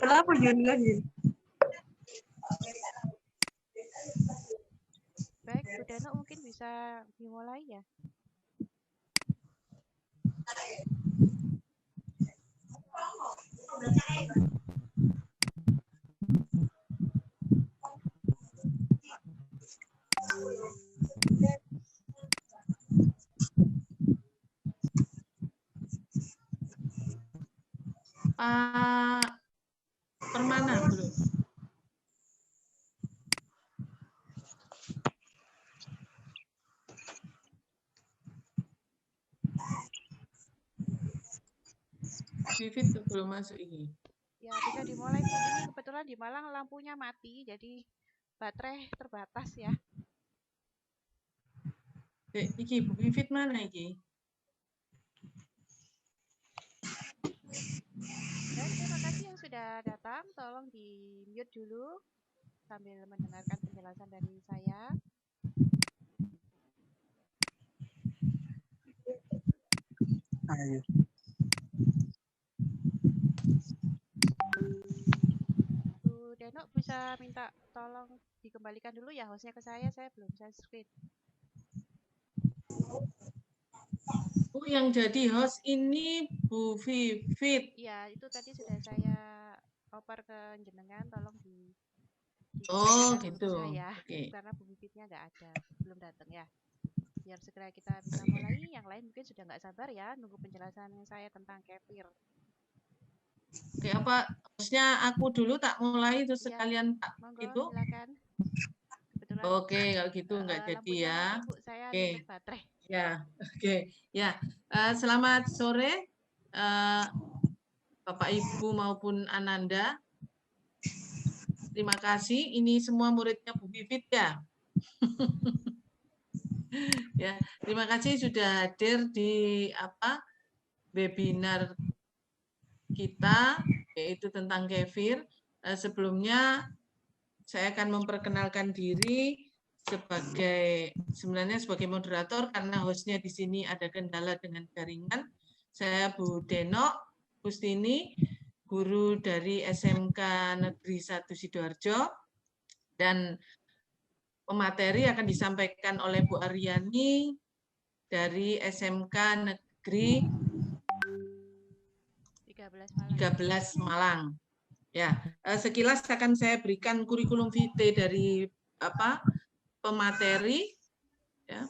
Kenapa Yun lagi? Baik, Bu Deno mungkin bisa dimulai ya. Permana belum? Vivit belum masuk ini. Ya, bisa dimulai Bu. Ini kebetulan di Malang lampunya mati, jadi baterai terbatas ya. Iki Bu Vivit mana iki? Baik, terima kasih yang sudah datang. Tolong di mute dulu sambil mendengarkan penjelasan dari saya. Ayo. Bu Deno bisa minta tolong dikembalikan dulu ya hostnya ke saya belum bisa screen. Oh, yang jadi host ini Bu Vivit. Iya, itu tadi sudah saya oper ke jenengan, tolong Oh, dikembalikan gitu. untuk saya. Oke. Karena Bu Vivitnya nggak ada, belum datang ya. Biar segera kita bisa mulai, yang lain mungkin sudah nggak sabar ya, nunggu penjelasan saya tentang kefir. Oke, apa hostnya aku dulu tak mulai terus Ya, sekalian tak monggo, itu. silakan. Kebetulan Oke, kalau gitu nggak jadi lampunya ya. mati, Bu. Saya Oke. lihat baterai. Ya, oke. Ya, selamat sore Bapak Ibu maupun Ananda. Terima kasih. Ini semua muridnya Bu Vivit ya. Ya, terima kasih sudah hadir di webinar kita yaitu tentang kefir. Sebelumnya saya akan memperkenalkan diri sebenarnya sebagai moderator karena hostnya di sini ada kendala dengan jaringan. Saya Bu Deno Gustini, guru dari SMK Negeri 1 Sidoarjo, dan pemateri akan disampaikan oleh Bu Aryani dari SMK Negeri 13 Malang. Ya, sekilas akan saya berikan kurikulum vitae dari pemateri. Ya.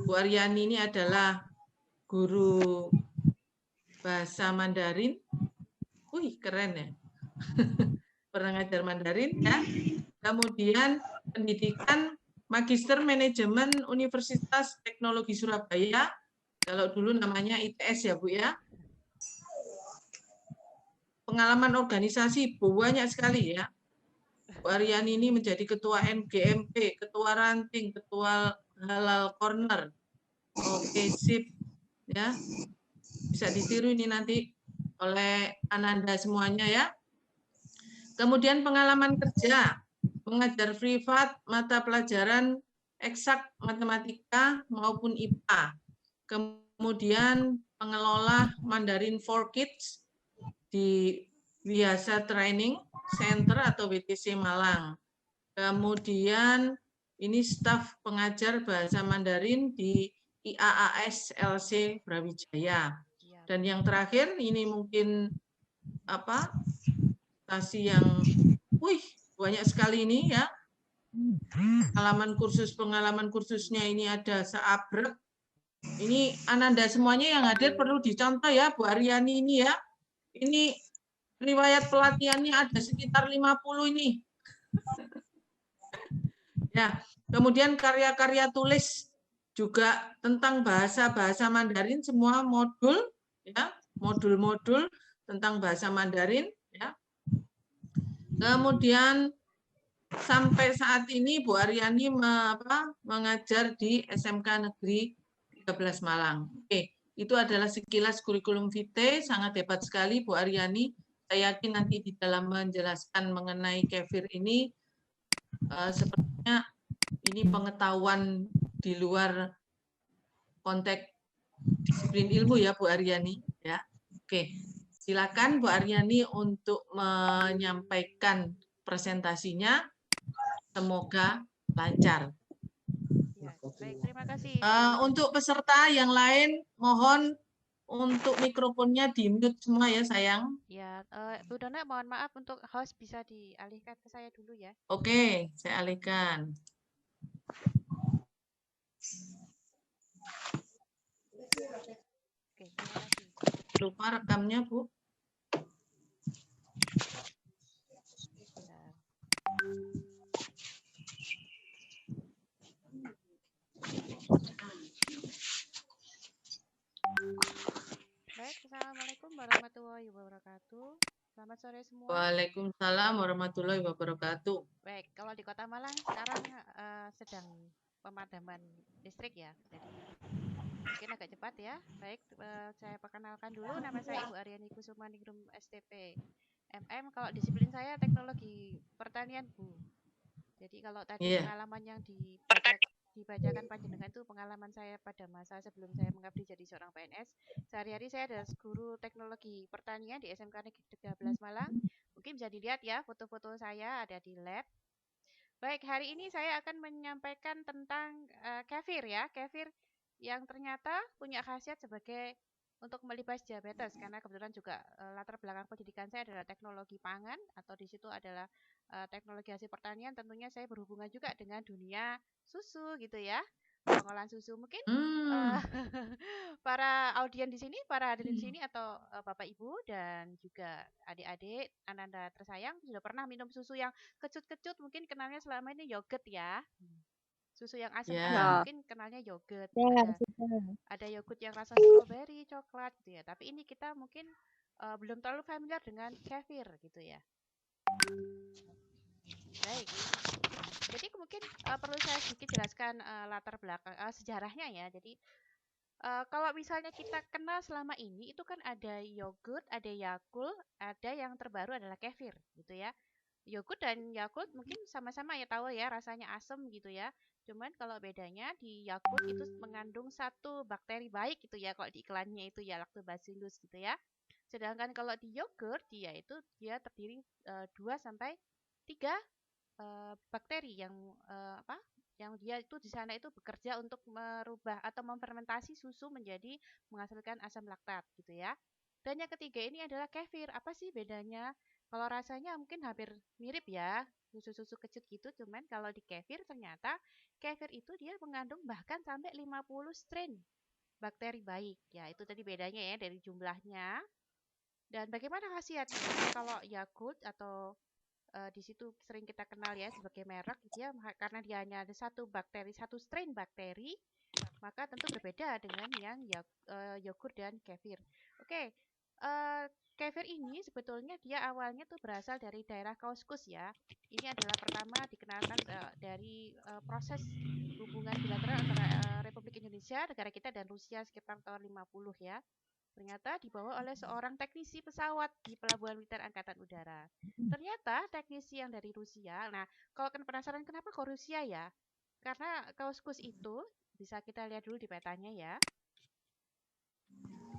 Bu Aryani ini adalah guru bahasa Mandarin. Wih, keren ya. Pernah ngajar Mandarin ya. Kemudian pendidikan Magister Manajemen Universitas Teknologi Surabaya. Kalau dulu namanya ITS ya, Bu ya. Pengalaman organisasi banyak sekali ya. Bu Aryani ini menjadi ketua NGMP, ketua ranting, ketua Halal Corner. Oke, sip. Ya. Bisa ditiru ini nanti oleh Ananda semuanya ya. Kemudian pengalaman kerja, mengajar privat mata pelajaran eksak matematika maupun IPA. Kemudian pengelola Mandarin for Kids di Wiyasa Training Center atau WTC Malang. Kemudian ini staf pengajar bahasa Mandarin di IAAS LC Brawijaya. Dan yang terakhir ini mungkin stasi yang banyak sekali ini ya. Pengalaman kursusnya ini ada seabrek. Ini Ananda semuanya yang hadir perlu dicontoh ya Bu Aryani ini ya. Ini riwayat pelatihannya ada sekitar 50 ini. Ya, kemudian karya-karya tulis juga tentang bahasa-bahasa Mandarin, semua modul ya, modul-modul tentang bahasa Mandarin ya. Kemudian sampai saat ini Bu Aryani mengajar di SMK Negeri 13 Malang. Oke, itu adalah sekilas kurikulum vitae, sangat hebat sekali Bu Aryani. Saya yakin nanti di dalam menjelaskan mengenai kefir ini sepertinya ini pengetahuan di luar konteks disiplin ilmu ya Bu Aryani ya. Oke. Silakan Bu Aryani untuk menyampaikan presentasinya. Semoga lancar. Ya, baik, terima kasih Bu. Untuk peserta yang lain, mohon untuk mikrofonnya di-mute semua ya, sayang. Ya, Bu Dona, mohon maaf untuk host bisa dialihkan ke saya dulu ya. Oke, saya alihkan. Oke, terima kasih. Lupa rekamnya, Bu. Sebentar. Baik, Assalamualaikum warahmatullahi wabarakatuh. Selamat sore semua. Waalaikumsalam warahmatullahi wabarakatuh. Baik, kalau di Kota Malang sekarang sedang pemadaman listrik ya, jadi mungkin agak cepat ya. Baik, saya perkenalkan dulu, nama saya Ibu Aryani Kusuma Ningrum STP MM. Kalau disiplin saya teknologi pertanian, Bu. Jadi kalau tadi Iya. pengalaman yang dibacakan panjenengan itu pengalaman saya pada masa sebelum saya mengabdi jadi seorang PNS. Sehari-hari saya adalah guru teknologi pertanian di SMK Negeri 13 Malang. Mungkin bisa dilihat ya foto-foto saya ada di lab. Baik, hari ini saya akan menyampaikan tentang kefir ya. Kefir yang ternyata punya khasiat sebagai untuk melibas diabetes karena kebetulan juga latar belakang pendidikan saya adalah teknologi pangan atau di situ adalah teknologi hasil pertanian. Tentunya saya berhubungan juga dengan dunia susu gitu ya, pengolahan susu. Mungkin para audien di sini, para hadirin di sini atau Bapak Ibu dan juga adik-adik, ananda tersayang sudah pernah minum susu yang kecut-kecut, mungkin kenalnya selama ini yogurt ya. Susu yang asam-asam Ya. mungkin kenalnya yogurt. Ya, Ada yogurt yang rasa stroberi, coklat gitu ya. Tapi ini kita mungkin belum terlalu familiar dengan kefir gitu ya. Baik. Jadi mungkin perlu saya sedikit jelaskan latar belakang sejarahnya ya. Jadi kalau misalnya kita kenal selama ini itu kan ada yogurt, ada Yakult, ada yang terbaru adalah kefir gitu ya. Yogurt dan Yakult mungkin sama-sama ya tahu ya rasanya asam gitu ya. Cuman kalau bedanya di Yakult itu mengandung satu bakteri baik gitu ya kalau di iklannya itu ya Lactobacillus gitu ya. Sedangkan kalau di yogurt dia terdiri 2 sampai 3 bakteri yang apa? Yang dia itu di sana itu bekerja untuk merubah atau memfermentasi susu menjadi menghasilkan asam laktat gitu ya. Dan yang ketiga ini adalah kefir. Apa sih bedanya? Kalau rasanya mungkin hampir mirip ya, susu-susu kecut gitu, cuman kalau di kefir ternyata kefir itu dia mengandung bahkan sampai 50 strain bakteri baik. Ya, itu tadi bedanya ya dari jumlahnya. Dan bagaimana khasiatnya? Kalau Yakult atau di situ sering kita kenal ya sebagai merek dia karena dia hanya ada satu bakteri, satu strain bakteri, maka tentu berbeda dengan yang yogurt dan kefir. Oke, kefir ini sebetulnya dia awalnya tuh berasal dari daerah Kauskus ya. Ini adalah pertama dikenalkan dari proses hubungan bilateral antara Republik Indonesia, negara kita dan Rusia sekitar tahun 50 ya. Ternyata dibawa oleh seorang teknisi pesawat di Pelabuhan Militer Angkatan Udara. Ternyata teknisi yang dari Rusia, nah kalau penasaran kenapa kok Rusia ya? Karena Kauskus itu, bisa kita lihat dulu di petanya ya.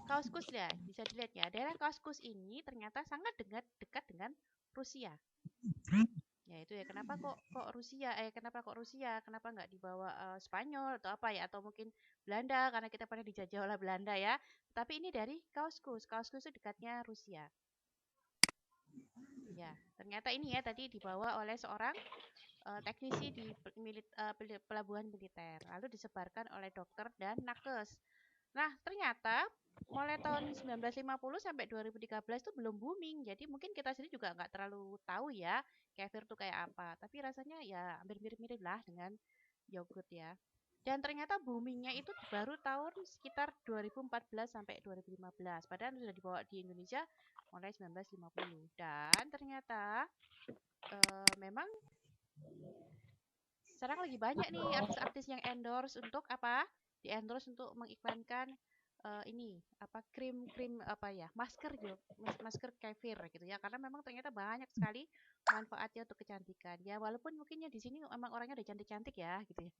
Kauskus ya, bisa dilihat ya. Daerah Kauskus ini ternyata sangat dekat dengan Rusia. Ya itu ya, kenapa kok Rusia? Kenapa kok Rusia? Kenapa nggak dibawa Spanyol atau apa ya? Atau mungkin Belanda karena kita pernah dijajah oleh Belanda ya. Tapi ini dari Kauskus. Kauskus itu dekatnya Rusia. Ya, ternyata ini ya tadi dibawa oleh seorang teknisi di pelabuhan militer. Lalu disebarkan oleh dokter dan nakes. Nah, ternyata mulai tahun 1950 sampai 2013 itu belum booming. Jadi mungkin kita sendiri juga nggak terlalu tahu ya kefir itu kayak apa. Tapi rasanya ya hampir mirip-mirip lah dengan yogurt ya. Dan ternyata boomingnya itu baru tahun sekitar 2014 sampai 2015. Padahal sudah dibawa di Indonesia mulai 1950. Dan ternyata memang sekarang lagi banyak nih artis-artis yang endorse untuk apa? Di endorse untuk mengiklankan ini apa krim apa ya masker kefir gitu ya karena memang ternyata banyak sekali manfaatnya untuk kecantikan ya walaupun mungkinnya di sini memang orangnya udah cantik-cantik ya gitu ya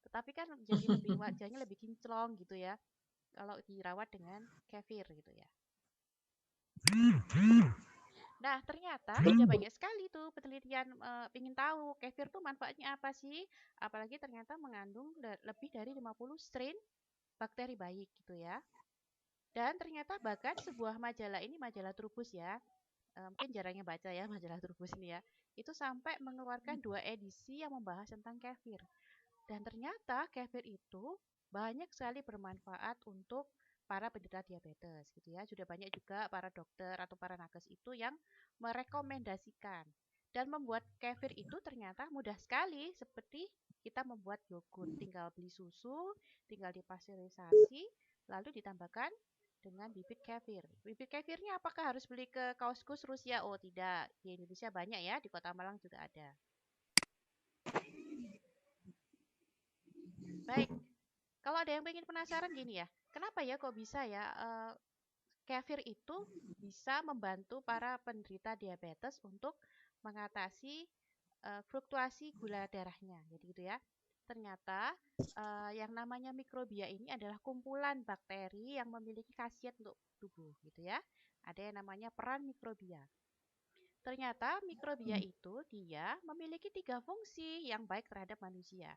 tetapi kan jadi lebih wajahnya lebih kinclong gitu ya kalau dirawat dengan kefir gitu ya Nah, ternyata sudah banyak sekali tuh penelitian ingin tahu kefir tuh manfaatnya apa sih? Apalagi ternyata mengandung lebih dari 50 strain bakteri baik gitu ya. Dan ternyata bahkan sebuah majalah ini, majalah Trubus ya, mungkin jarangnya baca ya majalah Trubus ini ya, itu sampai mengeluarkan 2 edisi yang membahas tentang kefir. Dan ternyata kefir itu banyak sekali bermanfaat untuk para penderita diabetes gitu ya. Sudah banyak juga para dokter atau para nakes itu yang merekomendasikan. Dan membuat kefir itu ternyata mudah sekali seperti kita membuat yogurt. Tinggal beli susu, tinggal dipasteurisasi, lalu ditambahkan dengan bibit kefir. Bibit kefirnya apakah harus beli ke Kauskus Rusia? Oh tidak, di Indonesia banyak ya, di Kota Malang juga ada. Baik, kalau ada yang pengen penasaran gini ya, kenapa ya kok bisa ya kefir itu bisa membantu para penderita diabetes untuk mengatasi fluktuasi gula darahnya, jadi gitu ya. Ternyata yang namanya mikrobia ini adalah kumpulan bakteri yang memiliki khasiat untuk tubuh, gitu ya. Ada yang namanya peran mikrobia. Ternyata mikrobia itu dia memiliki 3 fungsi yang baik terhadap manusia.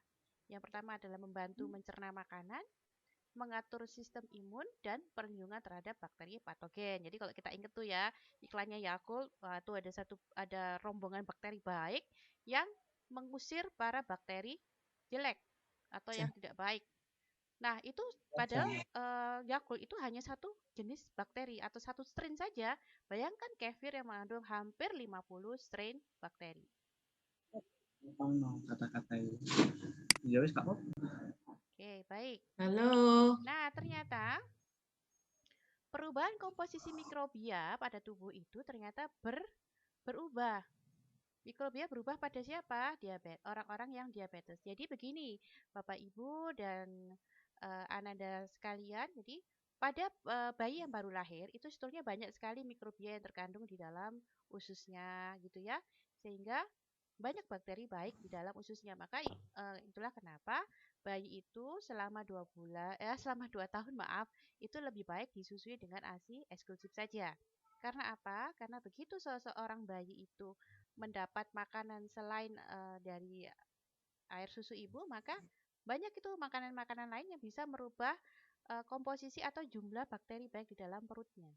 Yang pertama adalah membantu mencerna makanan, mengatur sistem imun, dan perlindungan terhadap bakteri patogen. Jadi kalau kita ingat tuh ya, iklannya Yakult, tuh ada rombongan bakteri baik yang mengusir para bakteri jelek atau yang tidak baik. Nah, itu padahal Yakult itu hanya satu jenis bakteri atau satu strain saja. Bayangkan kefir yang mengandung hampir 50 strain bakteri. Kata-kata itu. Ya wis Kak. Oke, baik. Halo. Nah, ternyata perubahan komposisi mikrobia pada tubuh itu ternyata berubah. Mikrobia berubah pada siapa? Orang-orang yang diabetes. Jadi begini, Bapak Ibu dan Ananda sekalian. Jadi pada bayi yang baru lahir itu sebetulnya banyak sekali mikrobia yang terkandung di dalam ususnya gitu ya. Sehingga banyak bakteri baik di dalam ususnya. Maka itulah kenapa bayi itu selama 2 tahun maaf, itu lebih baik disusui dengan ASI eksklusif saja. Karena apa? Karena begitu seseorang bayi itu mendapat makanan selain dari air susu ibu, maka banyak itu makanan-makanan lain yang bisa merubah komposisi atau jumlah bakteri baik di dalam perutnya.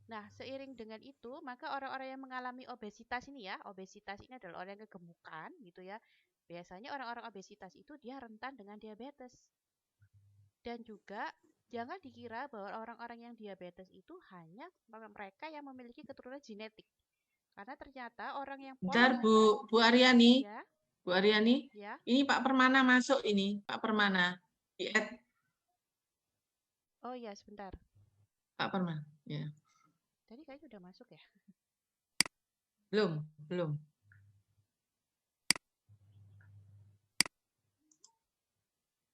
Nah, seiring dengan itu, maka orang-orang yang mengalami obesitas ini ya, obesitas ini adalah orang yang kegemukan gitu ya. Biasanya orang-orang obesitas itu dia rentan dengan diabetes. Dan juga jangan dikira bahwa orang-orang yang diabetes itu hanya mereka yang memiliki keturunan genetik. Karena ternyata orang yang Bentar Bu Aryani. ya, Bu Aryani. ya. Ini Pak Permana masuk ini, Pak Permana. Oh iya, sebentar. Pak Permana, ya. Tadi kayaknya udah masuk ya. Belum.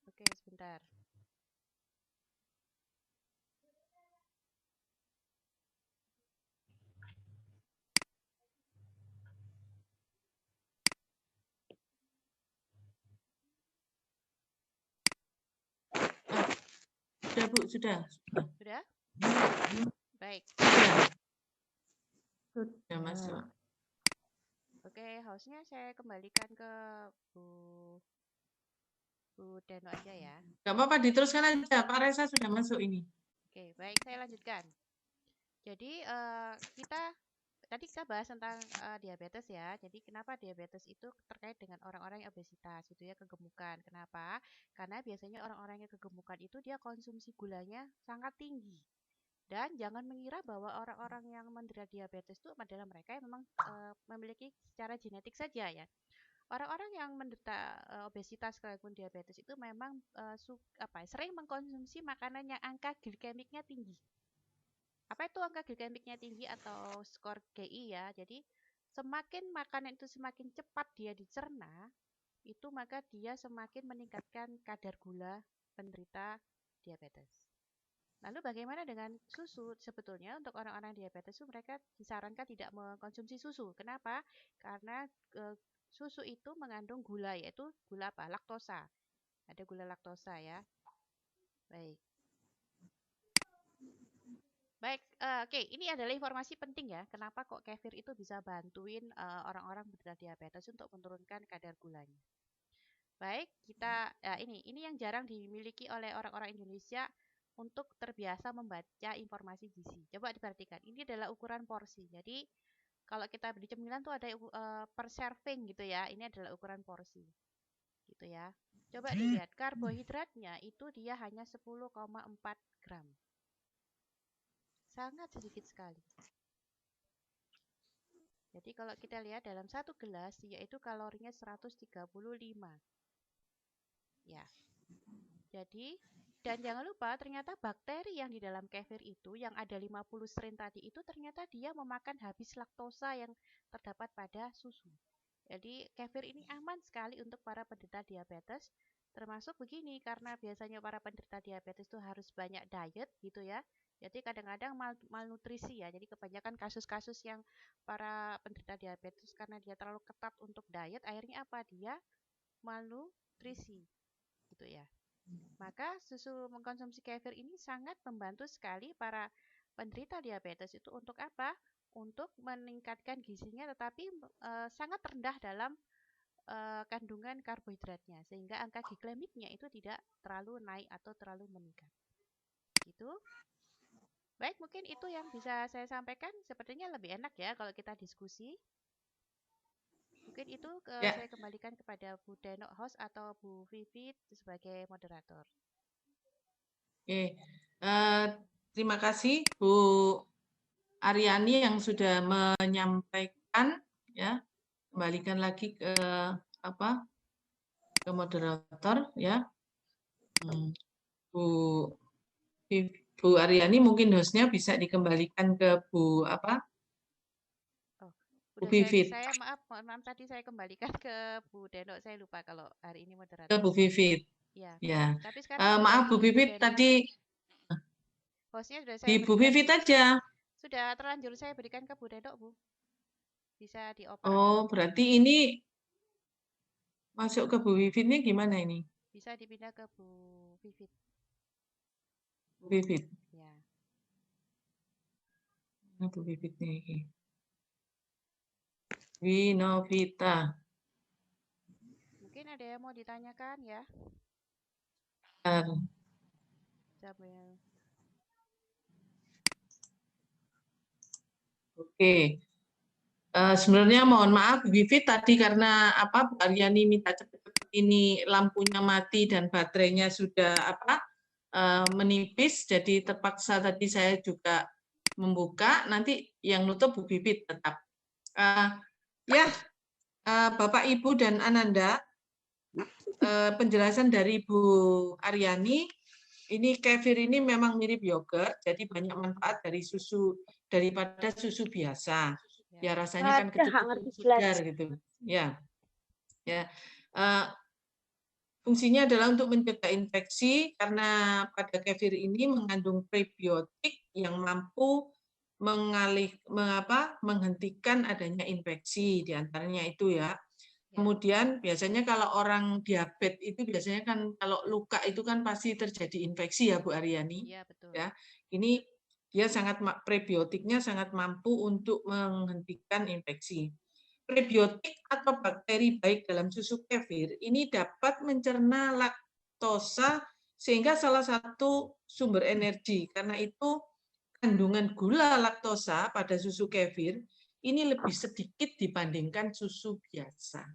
Oke, sebentar. Sudah Bu, sudah. Sudah? Baik. Sudah masuk. Oke, hostnya saya kembalikan ke Bu Deno aja ya. Gak apa-apa, diteruskan aja. Pak Reza sudah masuk ini. Oke, baik, saya lanjutkan. Jadi tadi kita bahas tentang diabetes ya. Jadi kenapa diabetes itu terkait dengan orang-orang yang obesitas gitu ya, kegemukan. Kenapa? Karena biasanya orang-orang yang kegemukan itu dia konsumsi gulanya sangat tinggi. Dan jangan mengira bahwa orang-orang yang menderita diabetes itu adalah mereka yang memang memiliki secara genetik saja ya. Orang-orang yang menderita obesitas sekalipun diabetes itu memang sering mengkonsumsi makanan yang angka glikemiknya tinggi. Apa itu angka glikemiknya tinggi atau skor GI ya? Jadi semakin makanan itu semakin cepat dia dicerna, itu maka dia semakin meningkatkan kadar gula penderita diabetes. Lalu bagaimana dengan susu? Sebetulnya untuk orang-orang diabetes itu mereka disarankan tidak mengkonsumsi susu. Kenapa? Karena susu itu mengandung gula, yaitu gula apa? Laktosa. Ada gula laktosa ya. Baik. Baik, oke, ini adalah informasi penting ya. Kenapa kok kefir itu bisa bantuin orang-orang menderita diabetes untuk menurunkan kadar gulanya. Baik, kita ini yang jarang dimiliki oleh orang-orang Indonesia untuk terbiasa membaca informasi gizi. Coba diperhatikan, ini adalah ukuran porsi. Jadi kalau kita beli cemilan tuh ada per serving gitu ya. Ini adalah ukuran porsi gitu ya. Coba dilihat, karbohidratnya itu dia hanya 10,4 gram. Sangat sedikit sekali. Jadi kalau kita lihat dalam satu gelas, yaitu kalorinya 135. Ya, jadi, dan jangan lupa ternyata bakteri yang di dalam kefir itu, yang ada 50 strain tadi itu ternyata dia memakan habis laktosa yang terdapat pada susu. Jadi kefir ini aman sekali untuk para penderita diabetes, termasuk begini karena biasanya para penderita diabetes itu harus banyak diet gitu ya. Jadi kadang-kadang malnutrisi ya. Jadi kebanyakan kasus-kasus yang para penderita diabetes karena dia terlalu ketat untuk diet, akhirnya apa? Dia malnutrisi gitu ya. Maka susu mengkonsumsi kefir ini sangat membantu sekali para penderita diabetes itu untuk apa? Untuk meningkatkan gizinya tetapi sangat rendah dalam kandungan karbohidratnya sehingga angka glikemiknya itu tidak terlalu naik atau terlalu meningkat. Gitu. Baik, mungkin itu yang bisa saya sampaikan. Sepertinya lebih enak ya kalau kita diskusi. Mungkin itu Ya, saya kembalikan kepada Bu Denok host atau Bu Vivit sebagai moderator. oke. Terima kasih Bu Aryani yang sudah menyampaikan, ya. Kembalikan lagi ke apa? Ke moderator, ya. Bu Bu Aryani mungkin hostnya bisa dikembalikan ke Bu apa? Oh, Bu udah Vivit. saya maaf tadi saya kembalikan ke Bu Denok. Saya lupa kalau hari ini Ke moderator. Bu Vivit. Ya. Ya. Tapi sekarang sudah Maaf Bu di Bu Vivit Denok. tadi Hostnya sudah di saya Bu berikan. Vivit aja. Sudah terlanjur saya berikan ke Bu Denok, Bu. Bisa dioper. Oh, berarti ini masuk ke Bu Vivitnya gimana ini? Bisa dipindah ke Bu Vivit. Bu Vivit. Ya. Nah, Bu Vivitnya ini. Winovita. Mungkin ada yang mau ditanyakan ya? Sambil. Oke. Sebenarnya mohon maaf Bu Vivit tadi karena apa Bu Aryani minta cepat-cepat ini lampunya mati dan baterainya sudah apa menipis, jadi terpaksa tadi saya juga membuka. Nanti yang nutup Bu Vivit tetap. Ya, Bapak Ibu dan Ananda, penjelasan dari Bu Aryani. Ini kefir ini memang mirip yogurt, jadi banyak manfaat dari susu daripada susu biasa. Ya rasanya kan kecut-kecut segar gitu. Ya, ya. Fungsinya adalah untuk mencegah infeksi karena pada kefir ini mengandung prebiotik yang mampu menghentikan adanya infeksi diantaranya itu ya. Kemudian biasanya kalau orang diabetes itu biasanya kan kalau luka itu kan pasti terjadi infeksi ya Bu Aryani. Iya, betul. Ya, ini dia prebiotiknya sangat mampu untuk menghentikan infeksi. Prebiotik atau bakteri baik dalam susu kefir ini dapat mencerna laktosa sehingga salah satu sumber energi. Karena itu kandungan gula laktosa pada susu kefir ini lebih sedikit dibandingkan susu biasa.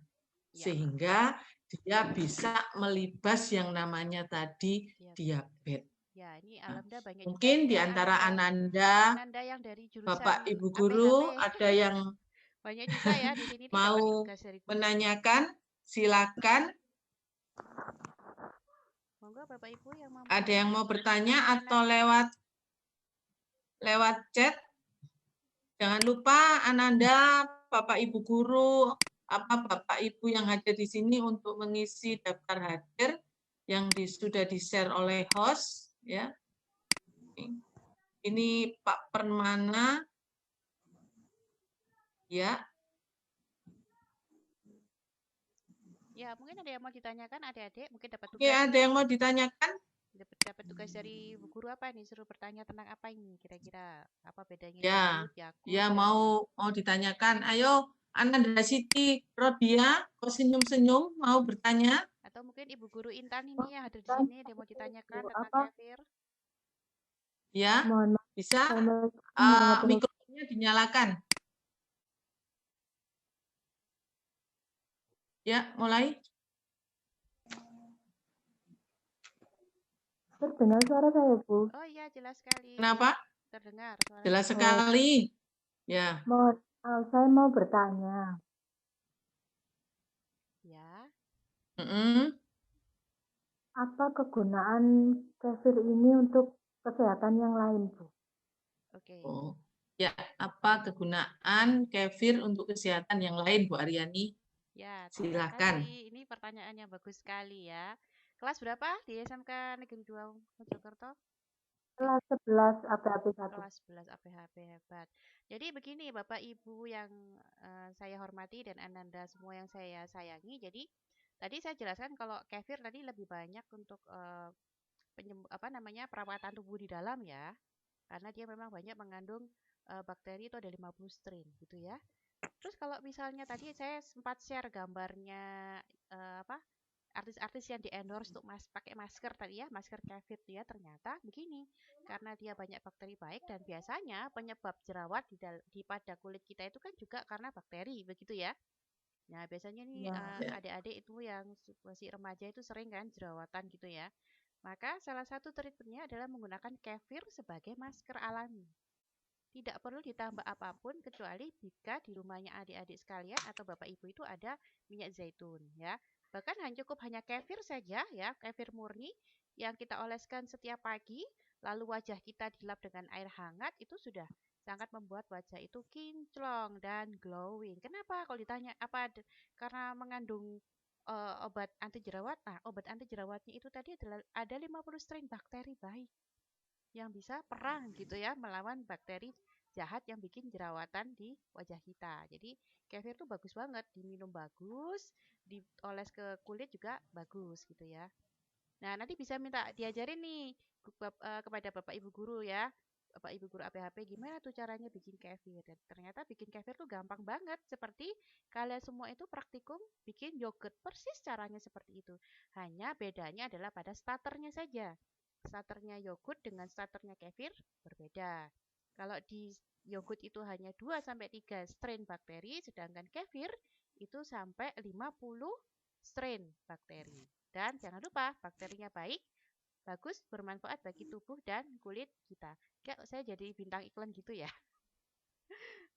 Sehingga dia bisa melibas yang namanya tadi diabetes. Ya, ini Alamda banyak mungkin juga di antara Ananda, yang dari jurusan Bapak Ibu APHP. guru ada yang Banyak juga ya di sini mau menanyakan, silakan. Monggo Bapak Ibu yang mau. Ada yang mau bertanya atau lewat chat. Jangan lupa Ananda, Bapak Ibu guru, Bapak Ibu yang hadir di sini untuk mengisi daftar hadir yang sudah di-share oleh host ya. Ini Pak Permana. Ya. Ya, mungkin ada yang mau ditanyakan adik-adik, mungkin dapat tugas. Oke, ada yang mau ditanyakan? Dapat tugas dari Bu Guru apa nih? Suruh bertanya tentang apa ini kira-kira? Apa bedanya Ya, yogurt, Yakult, ya dan mau ditanyakan. Ayo, Ananda Siti Rodia, kok senyum-senyum mau bertanya? atau mungkin Ibu Guru Intan Oh, ini yang ada di kan sini, dia mau ditanyakan Bu, tentang apa? kefir. Ya, Mohon maaf, bisa. Assalamualaikum warahmatullahi Mikrofonnya dinyalakan. Ya, mulai. Terdengar suara saya, Bu. Oh iya, jelas sekali. Kenapa? Terdengar suara Jelas Ibu. sekali. Ya, Saya mau bertanya, Ya, mm-mm. apa kegunaan kefir ini untuk kesehatan yang lain, Bu? oke. Oh. Ya, apa kegunaan kefir untuk kesehatan yang lain, Bu Aryani? Ya, terima Silakan. kasih. Ini pertanyaan yang bagus sekali ya. Kelas berapa di SMK Negeri 2 Mojokerto? Kelas 11 APAP 1. Kelas 11 APHP hebat. Jadi begini Bapak Ibu yang saya hormati dan Ananda semua yang saya sayangi. Jadi tadi saya jelaskan kalau kefir tadi lebih banyak untuk perawatan tubuh di dalam ya. Karena dia memang banyak mengandung bakteri itu ada 50 strain gitu ya. Terus kalau misalnya tadi saya sempat share gambarnya artis-artis yang di-endorse untuk pakai masker tadi ya, masker kefir dia ternyata begini, karena dia banyak bakteri baik dan biasanya penyebab jerawat di pada kulit kita itu kan juga karena bakteri, begitu ya. Nah, biasanya nih Ya. adik-adik itu yang masih remaja itu sering kan jerawatan gitu ya. Maka salah satu treatmentnya adalah menggunakan kefir sebagai masker alami. Tidak perlu ditambah apapun kecuali jika di rumahnya adik-adik sekalian atau bapak ibu itu ada minyak zaitun ya. Bahkan cukup hanya kefir saja ya, kefir murni yang kita oleskan setiap pagi, lalu wajah kita dilap dengan air hangat itu sudah sangat membuat wajah itu kinclong dan glowing. Kenapa? Kalau ditanya karena mengandung obat anti jerawat. Nah, obat anti jerawatnya itu tadi adalah ada 50 strain bakteri baik yang bisa perang gitu ya melawan bakteri jahat yang bikin jerawatan di wajah kita. Jadi kefir tuh bagus banget, diminum bagus, dioles ke kulit juga bagus gitu ya. Nah, nanti bisa minta diajarin nih kepada Bapak Ibu guru ya. Bapak Ibu guru APHP gimana tuh caranya bikin kefir. Dan ternyata bikin kefir tuh gampang banget. Seperti kalian semua itu praktikum bikin yogurt. Persis caranya seperti itu. Hanya bedanya adalah pada starternya saja. Starternya yogurt dengan starternya kefir berbeda. Kalau di yogurt itu hanya 2-3 strain bakteri, sedangkan kefir itu sampai 50 strain bakteri. Dan jangan lupa bakterinya baik, bagus, bermanfaat bagi tubuh dan kulit kita. Kayak saya jadi bintang iklan gitu ya.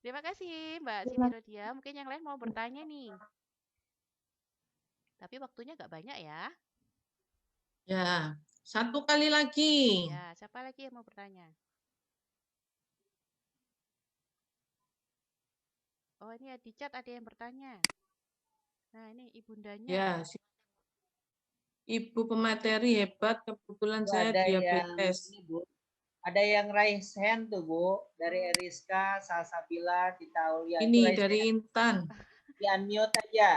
Terima kasih Mbak Siti Rodia. Mungkin yang lain mau bertanya nih. Tapi waktunya nggak banyak ya. Ya, satu kali lagi. Ya, siapa lagi yang mau bertanya? Oh, ini di chat ada yang bertanya. Nah, ini ibundanya. Ya, Ibu pemateri hebat, kebetulan Bu, saya ada diabetes. yang ini, Bu. Ada yang raise hand tuh, Bu, dari Eriska, Salsabila, Tita Aulia. Ini Itu raise dari hand. Intan. Di unmute aja.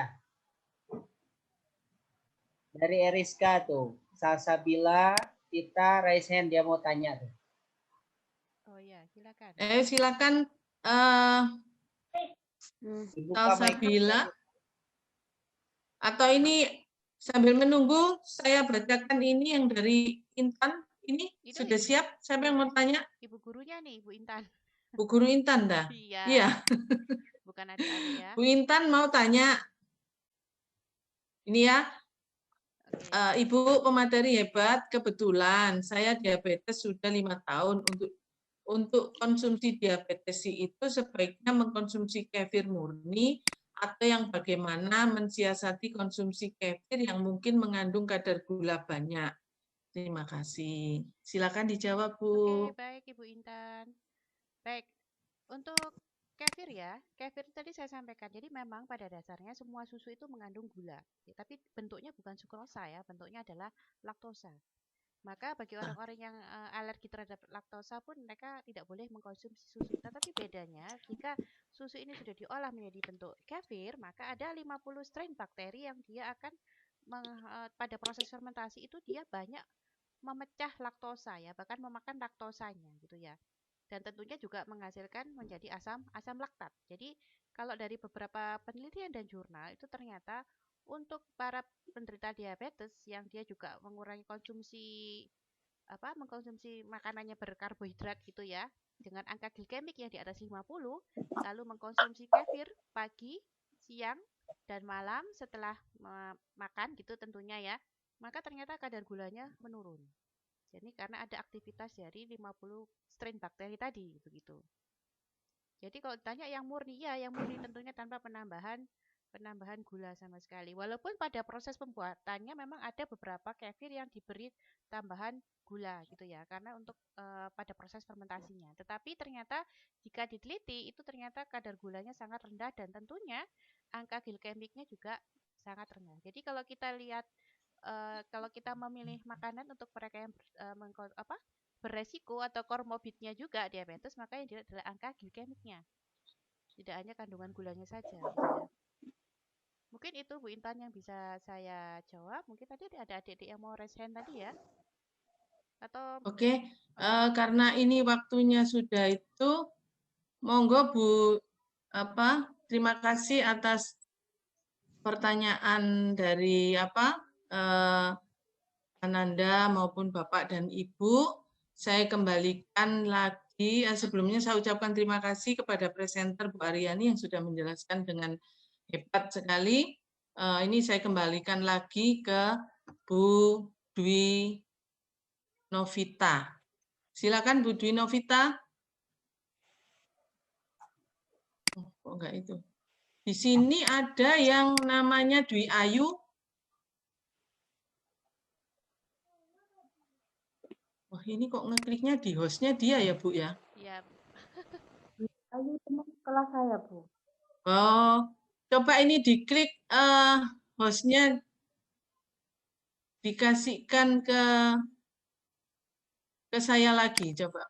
Dari Eriska tuh. Salsabila, Tita raise hand, dia mau tanya tuh. Oh ya, silakan. Silakan Dibuka Salsabila. Atau ini sambil menunggu saya bacakan ini yang dari Intan. Ini Itu sudah siap? Siapa yang mau tanya? Ibu gurunya nih, Ibu Intan. Bu Guru Intan dah. Iya. Iya. Bukan adik-adik ya. Bu Intan mau tanya. Ini ya. Oke. Ibu pemateri hebat, kebetulan saya diabetes sudah 5 tahun. Untuk konsumsi diabetes itu sebaiknya mengkonsumsi kefir murni atau yang bagaimana mensiasati konsumsi kefir yang mungkin mengandung kadar gula banyak. Terima kasih. Silakan dijawab, Bu. Oke, baik Ibu Intan. Baik, untuk kefir ya, kefir tadi saya sampaikan. Jadi memang pada dasarnya semua susu itu mengandung gula. Ya, tapi bentuknya bukan sukrosa ya, bentuknya adalah laktosa. Maka bagi orang-orang yang alergi terhadap laktosa pun mereka tidak boleh mengkonsumsi susu. Tetapi bedanya jika susu ini sudah diolah menjadi bentuk kefir, maka ada 50 strain bakteri yang dia akan pada proses fermentasi itu dia banyak memecah laktosa ya, bahkan memakan laktosanya gitu ya. Dan tentunya juga menghasilkan menjadi asam laktat. Jadi kalau dari beberapa penelitian dan jurnal itu ternyata untuk para penderita diabetes yang dia juga mengurangi mengkonsumsi makanannya berkarbohidrat gitu ya, dengan angka glikemik yang di atas 50, lalu mengkonsumsi kefir pagi, siang, dan malam setelah makan gitu tentunya ya, maka ternyata kadar gulanya menurun. Jadi karena ada aktivitas dari 50 strain bakteri tadi begitu. Jadi kalau ditanya yang murni, ya yang murni tentunya tanpa penambahan gula sama sekali. Walaupun pada proses pembuatannya memang ada beberapa kefir yang diberi tambahan gula gitu ya, karena untuk pada proses fermentasinya. Tetapi ternyata jika diteliti itu ternyata kadar gulanya sangat rendah dan tentunya angka glikemiknya juga sangat rendah. Jadi kalau kita lihat kalau kita memilih makanan untuk mereka yang beresiko atau komorbidnya juga diabetes, maka yang dilihat adalah angka glikemiknya. Tidak hanya kandungan gulanya saja gitu ya. Mungkin itu Bu Intan yang bisa saya jawab. Mungkin tadi ada adik-adik yang mau raise hand tadi ya. Atau Oke, karena ini waktunya sudah itu, monggo Bu, terima kasih atas pertanyaan dari Ananda maupun Bapak dan Ibu. Saya kembalikan lagi, sebelumnya saya ucapkan terima kasih kepada presenter Bu Aryani yang sudah menjelaskan dengan hebat sekali. Ini saya kembalikan lagi ke Bu Dwi Novita. Silakan Bu Dwi Novita. Oh, kok enggak itu? Di sini ada yang namanya Dwi Ayu. Wah, ini kok ngekliknya di hostnya dia ya, Bu ya? ya Ayo teman kelas saya, Bu. Oh, coba ini diklik hostnya dikasihkan ke saya lagi, coba.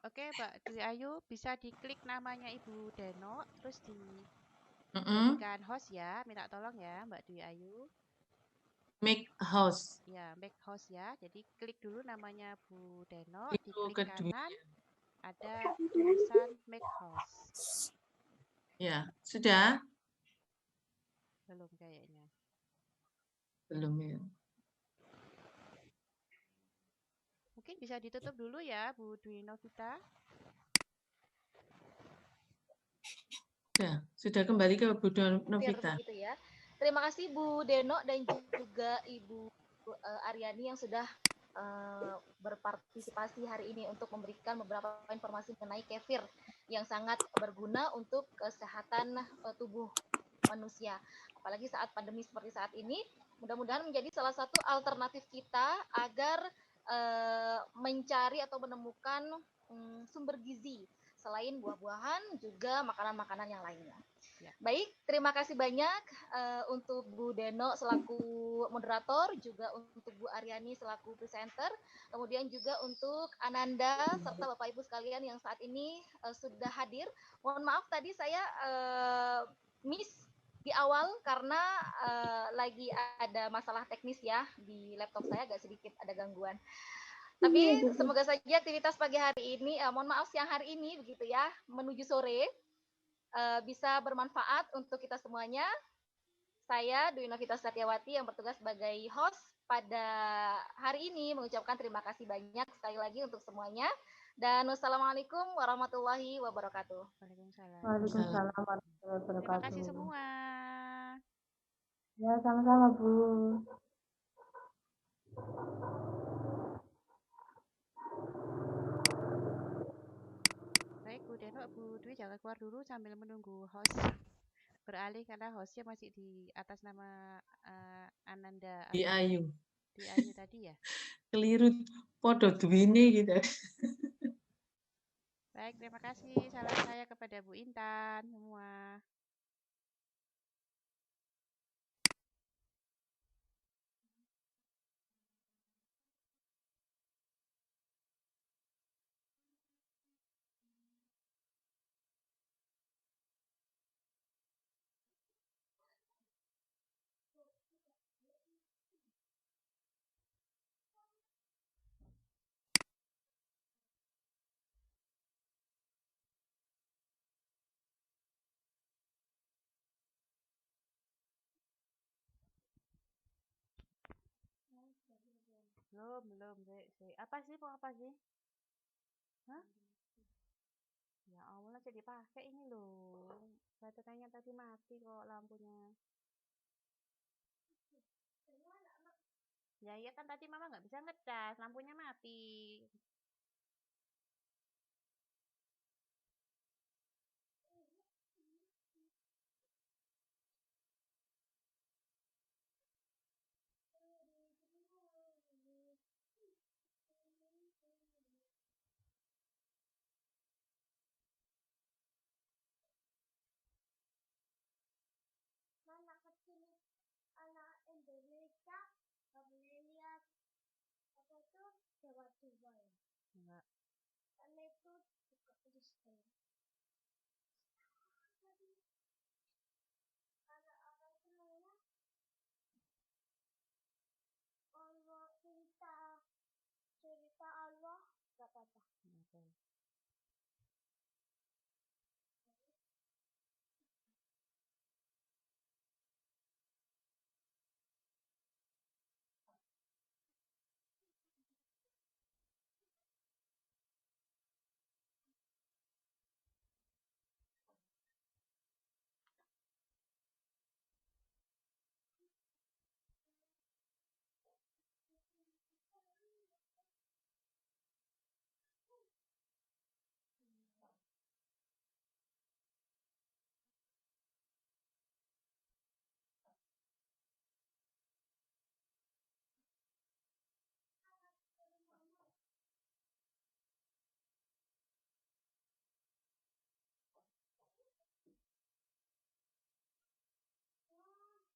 Oke, Mbak Dwi Ayu bisa diklik namanya Ibu Deno, terus Mm-mm. dijadikan host ya. Minta tolong ya Mbak Dwi Ayu. Make host. Ya, make host ya. Jadi klik dulu namanya Bu Deno, Itu diklik kedua. kanan, ada tulisan make host. Ya, sudah? Belum kayaknya. Belum ya. Mungkin bisa ditutup dulu ya Bu Dwi Novita. Sudah kembali ke Bu Novita. Begitu ya. Terima kasih Bu Deno dan juga Ibu Aryani yang sudah berpartisipasi hari ini untuk memberikan beberapa informasi mengenai kefir yang sangat berguna untuk kesehatan tubuh manusia. Apalagi saat pandemi seperti saat ini, mudah-mudahan menjadi salah satu alternatif kita agar mencari atau menemukan sumber gizi selain buah-buahan juga makanan-makanan yang lainnya. Ya. Baik, terima kasih banyak untuk Bu Deno selaku moderator, juga untuk Bu Aryani selaku presenter, kemudian juga untuk Ananda serta Bapak Ibu sekalian yang saat ini sudah hadir. Mohon maaf tadi saya miss di awal karena lagi ada masalah teknis ya di laptop saya, agak sedikit ada gangguan. Tapi semoga saja aktivitas pagi hari ini, mohon maaf siang hari ini begitu ya, menuju sore bisa bermanfaat untuk kita semuanya. Saya Dwi Novita Satyawati yang bertugas sebagai host pada hari ini mengucapkan terima kasih banyak sekali lagi untuk semuanya. Dan wassalamualaikum warahmatullahi wabarakatuh. Waalaikumsalam. Waalaikumsalam warahmatullahi Terima wabarakatuh. kasih semua. Ya, sama-sama, Bu. Baik Bu Deno, Bu Dwi jangan keluar dulu sambil menunggu host beralih karena hostnya masih di atas nama Ananda Di Ayu. Dwi Ayu tadi ya. Keliru podo Dwine gitu. Baik, terima kasih. Salam saya kepada Bu Intan semua. Belum sih. Apa sih, mau apa sih? Hah? Ya Allah, jadi pakai ini loh. Baterainya tadi mati kok lampunya. Ya iya kan tadi mama nggak bisa ngecas, lampunya mati. Anak kecil, anak Indonesia, nggak boleh lihat apa itu dewa-dewa ya. Enggak. Karena itu juga Kristen. Ada apa itu namanya? Allah cerita Allah nggak apa-apa. Oke.